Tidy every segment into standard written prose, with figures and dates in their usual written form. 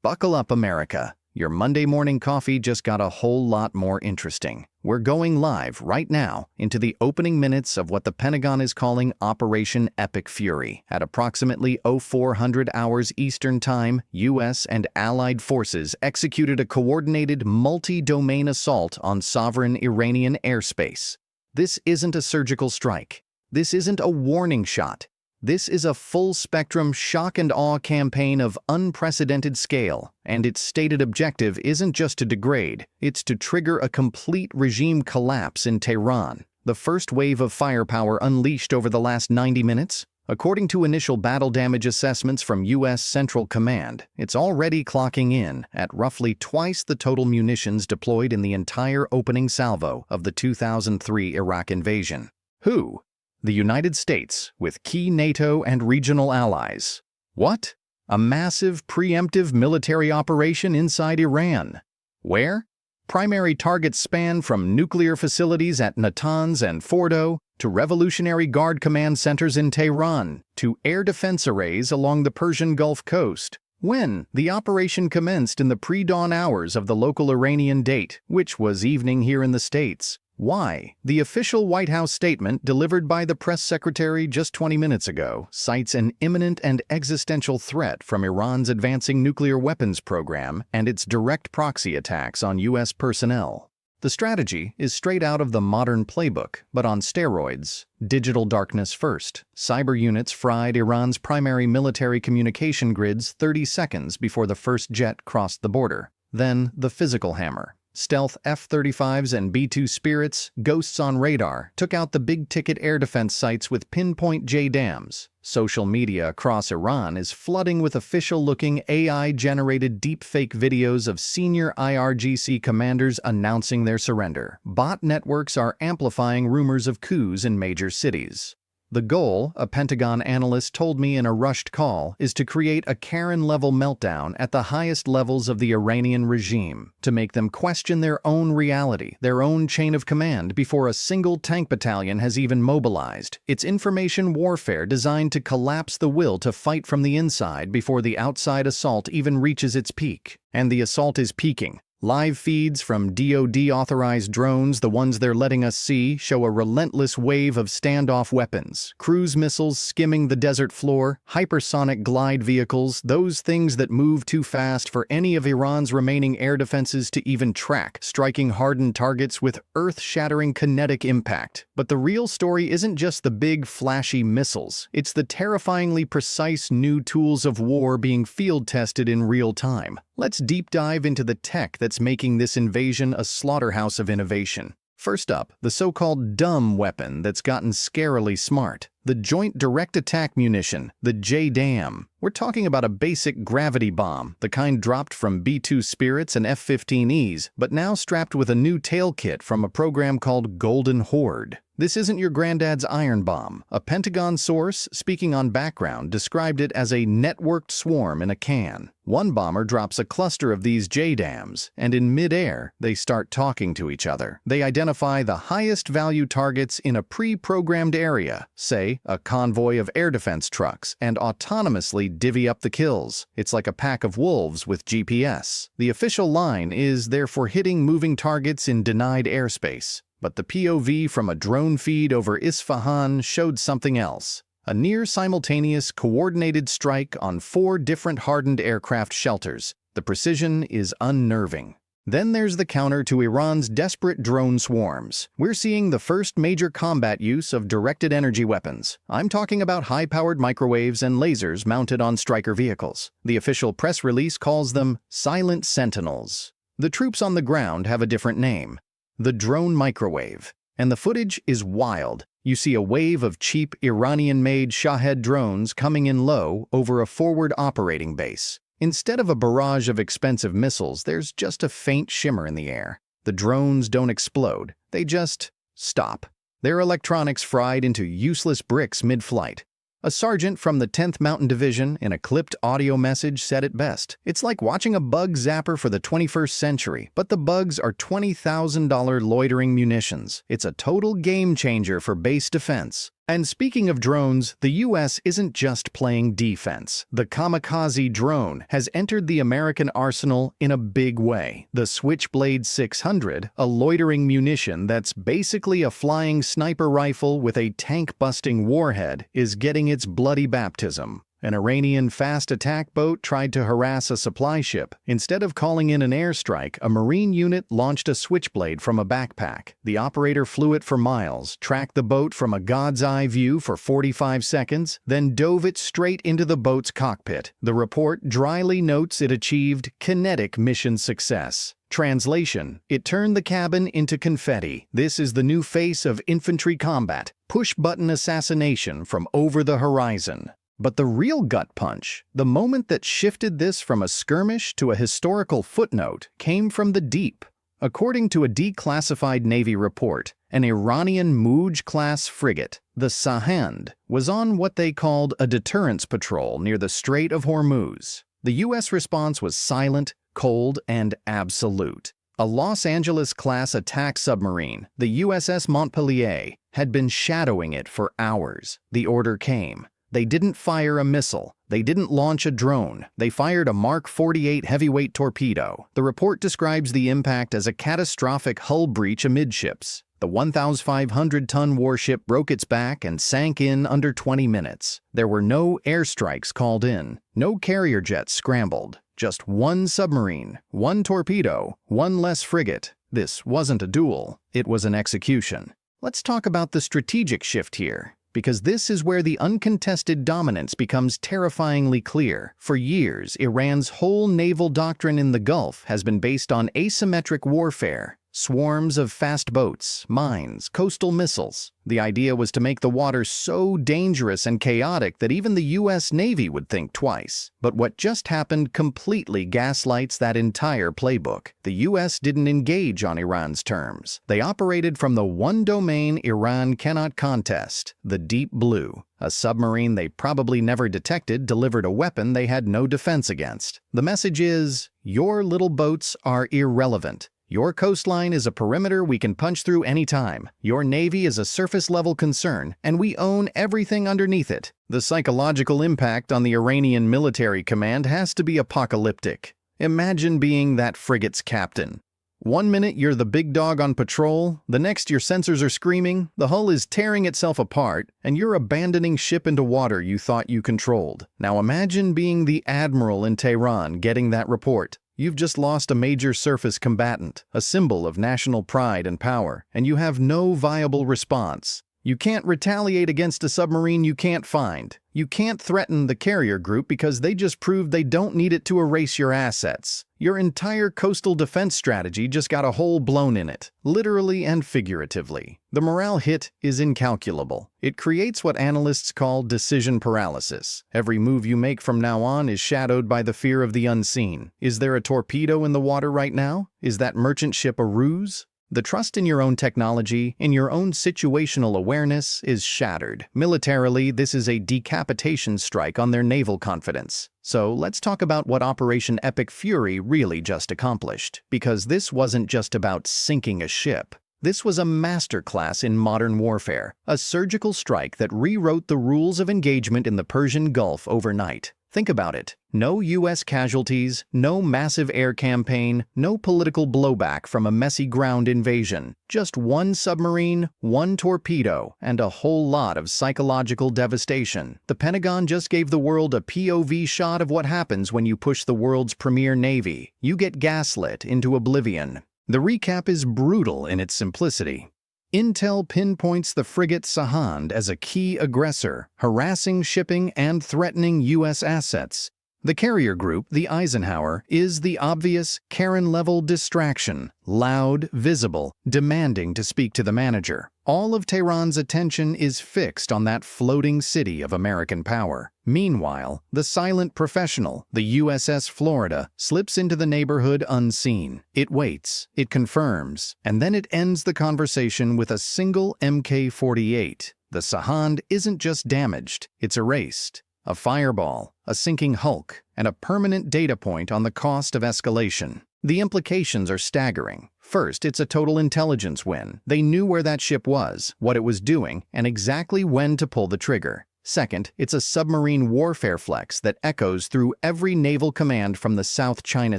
Buckle up, America. Your Monday morning coffee just got a whole lot more interesting. We're going live right now into the opening minutes of what the Pentagon is calling Operation Epic Fury. At approximately 0400 hours Eastern Time, U.S. and allied forces executed a coordinated multi-domain assault on sovereign Iranian airspace. This isn't a surgical strike. This isn't a warning shot. This is a full-spectrum shock and awe campaign of unprecedented scale, and its stated objective isn't just to degrade, it's to trigger a complete regime collapse in Tehran. The first wave of firepower unleashed over the last 90 minutes? According to initial battle damage assessments from U.S. Central Command, it's already clocking in at roughly twice the total munitions deployed in the entire opening salvo of the 2003 Iraq invasion. Who? The United States, with key NATO and regional allies. What? A massive preemptive military operation inside Iran. Where? Primary targets span from nuclear facilities at Natanz and Fordo, to Revolutionary Guard command centers in Tehran, to air defense arrays along the Persian Gulf coast. When? The operation commenced in the pre-dawn hours of the local Iranian date, which was evening here in the States. Why? The official White House statement delivered by the press secretary just 20 minutes ago cites an imminent and existential threat from Iran's advancing nuclear weapons program and its direct proxy attacks on U.S. personnel. The strategy is straight out of the modern playbook, but on steroids. Digital darkness first. Cyber units fried Iran's primary military communication grids 30 seconds before the first jet crossed the border. Then the physical hammer. Stealth F-35s and B-2 Spirits, ghosts on radar, took out the big-ticket air defense sites with pinpoint JDAMs. Social media across Iran is flooding with official-looking AI-generated deepfake videos of senior IRGC commanders announcing their surrender. Bot networks are amplifying rumors of coups in major cities. The goal, a Pentagon analyst told me in a rushed call, is to create a Karen-level meltdown at the highest levels of the Iranian regime, to make them question their own reality, their own chain of command before a single tank battalion has even mobilized. It's information warfare designed to collapse the will to fight from the inside before the outside assault even reaches its peak. And the assault is peaking. Live feeds from DoD-authorized drones, the ones they're letting us see, show a relentless wave of standoff weapons. Cruise missiles skimming the desert floor, hypersonic glide vehicles, those things that move too fast for any of Iran's remaining air defenses to even track, striking hardened targets with earth-shattering kinetic impact. But the real story isn't just the big, flashy missiles. It's the terrifyingly precise new tools of war being field-tested in real time. Let's deep dive into the tech that's making this invasion a slaughterhouse of innovation. First up, the so-called dumb weapon that's gotten scarily smart. The Joint Direct Attack Munition, the JDAM. We're talking about a basic gravity bomb, the kind dropped from B-2 Spirits and F-15Es, but now strapped with a new tail kit from a program called Golden Horde. This isn't your granddad's iron bomb. A Pentagon source, speaking on background, described it as a networked swarm in a can. One bomber drops a cluster of these JDAMs, and in mid-air, they start talking to each other. They identify the highest value targets in a pre-programmed area, say a convoy of air defense trucks, and autonomously divvy up the kills. It's like a pack of wolves with GPS. The official line is they're for hitting moving targets in denied airspace. But the POV from a drone feed over Isfahan showed something else. A near-simultaneous coordinated strike on 4 different hardened aircraft shelters. The precision is unnerving. Then there's the counter to Iran's desperate drone swarms. We're seeing the first major combat use of directed energy weapons. I'm talking about high-powered microwaves and lasers mounted on Stryker vehicles. The official press release calls them Silent Sentinels. The troops on the ground have a different name. The drone microwave. And the footage is wild. You see a wave of cheap Iranian-made Shahed drones coming in low over a forward operating base. Instead of a barrage of expensive missiles, there's just a faint shimmer in the air. The drones don't explode. They just stop. Their electronics fried into useless bricks mid-flight. A sergeant from the 10th Mountain Division in a clipped audio message said it best. It's like watching a bug zapper for the 21st century, but the bugs are $20,000 loitering munitions. It's a total game changer for base defense. And speaking of drones, the US isn't just playing defense. The kamikaze drone has entered the American arsenal in a big way. The Switchblade 600, a loitering munition that's basically a flying sniper rifle with a tank-busting warhead, is getting its bloody baptism. An Iranian fast attack boat tried to harass a supply ship. Instead of calling in an airstrike, a Marine unit launched a Switchblade from a backpack. The operator flew it for miles, tracked the boat from a God's eye view for 45 seconds, then dove it straight into the boat's cockpit. The report dryly notes it achieved kinetic mission success. Translation: it turned the cabin into confetti. This is the new face of infantry combat, push-button assassination from over the horizon. But the real gut punch, the moment that shifted this from a skirmish to a historical footnote, came from the deep. According to a declassified Navy report, an Iranian Mouj-class frigate, the Sahand, was on what they called a deterrence patrol near the Strait of Hormuz. The U.S. response was silent, cold, and absolute. A Los Angeles-class attack submarine, the USS Montpelier, had been shadowing it for hours. The order came. They didn't fire a missile. They didn't launch a drone. They fired a Mark 48 heavyweight torpedo. The report describes the impact as a catastrophic hull breach amidships. The 1,500-ton warship broke its back and sank in under 20 minutes. There were no airstrikes called in. No carrier jets scrambled. Just one submarine, one torpedo, one less frigate. This wasn't a duel. It was an execution. Let's talk about the strategic shift here, because this is where the uncontested dominance becomes terrifyingly clear. For years, Iran's whole naval doctrine in the Gulf has been based on asymmetric warfare. Swarms of fast boats, mines, coastal missiles. The idea was to make the water so dangerous and chaotic that even the U.S. Navy would think twice. But what just happened completely gaslights that entire playbook. The U.S. didn't engage on Iran's terms. They operated from the one domain Iran cannot contest, the deep blue. A submarine they probably never detected delivered a weapon they had no defense against. The message is, your little boats are irrelevant. Your coastline is a perimeter we can punch through anytime. Your navy is a surface-level concern, and we own everything underneath it. The psychological impact on the Iranian military command has to be apocalyptic. Imagine being that frigate's captain. One minute you're the big dog on patrol, the next your sensors are screaming, the hull is tearing itself apart, and you're abandoning ship into water you thought you controlled. Now imagine being the admiral in Tehran getting that report. You've just lost a major surface combatant, a symbol of national pride and power, and you have no viable response. You can't retaliate against a submarine you can't find. You can't threaten the carrier group because they just proved they don't need it to erase your assets. Your entire coastal defense strategy just got a hole blown in it, literally and figuratively. The morale hit is incalculable. It creates what analysts call decision paralysis. Every move you make from now on is shadowed by the fear of the unseen. Is there a torpedo in the water right now? Is that merchant ship a ruse? The trust in your own technology, in your own situational awareness, is shattered. Militarily, this is a decapitation strike on their naval confidence. So let's talk about what Operation Epic Fury really just accomplished. Because this wasn't just about sinking a ship. This was a masterclass in modern warfare, a surgical strike that rewrote the rules of engagement in the Persian Gulf overnight. Think about it. No U.S. casualties, no massive air campaign, no political blowback from a messy ground invasion. Just one submarine, one torpedo, and a whole lot of psychological devastation. The Pentagon just gave the world a POV shot of what happens when you push the world's premier navy. You get gaslit into oblivion. The recap is brutal in its simplicity. Intel pinpoints the frigate Sahand as a key aggressor, harassing shipping and threatening U.S. assets. The carrier group, the Eisenhower, is the obvious Karen-level distraction, loud, visible, demanding to speak to the manager. All of Tehran's attention is fixed on that floating city of American power. Meanwhile, the silent professional, the USS Florida, slips into the neighborhood unseen. It waits, it confirms, and then it ends the conversation with a single Mk-48. The Sahand isn't just damaged, it's erased. A fireball, a sinking hulk, and a permanent data point on the cost of escalation. The implications are staggering. First, it's a total intelligence win. They knew where that ship was, what it was doing, and exactly when to pull the trigger. Second, it's a submarine warfare flex that echoes through every naval command from the South China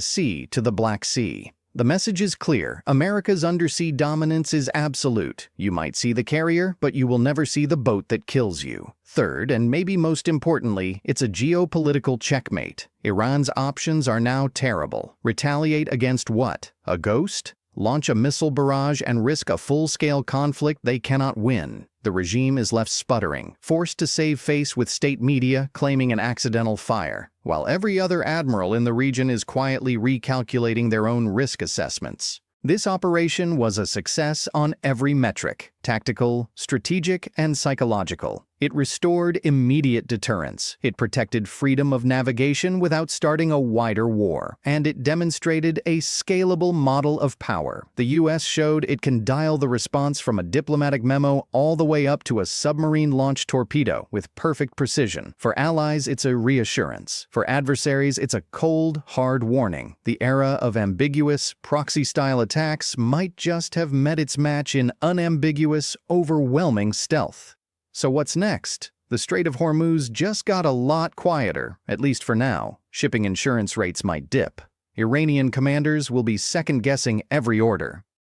Sea to the Black Sea. The message is clear. America's undersea dominance is absolute. You might see the carrier, but you will never see the boat that kills you. Third, and maybe most importantly, it's a geopolitical checkmate. Iran's options are now terrible. Retaliate against what? A ghost? Launch a missile barrage and risk a full-scale conflict they cannot win. The regime is left sputtering, forced to save face with state media claiming an accidental fire, while every other admiral in the region is quietly recalculating their own risk assessments. This operation was a success on every metric: tactical, strategic, and psychological. It restored immediate deterrence. It protected freedom of navigation without starting a wider war. And it demonstrated a scalable model of power. The U.S. showed it can dial the response from a diplomatic memo all the way up to a submarine-launched torpedo with perfect precision. For allies, it's a reassurance. For adversaries, it's a cold, hard warning. The era of ambiguous, proxy-style attacks might just have met its match in unambiguous, overwhelming stealth. So what's next? The Strait of Hormuz just got a lot quieter, at least for now. Shipping insurance rates might dip. Iranian commanders will be second-guessing every order.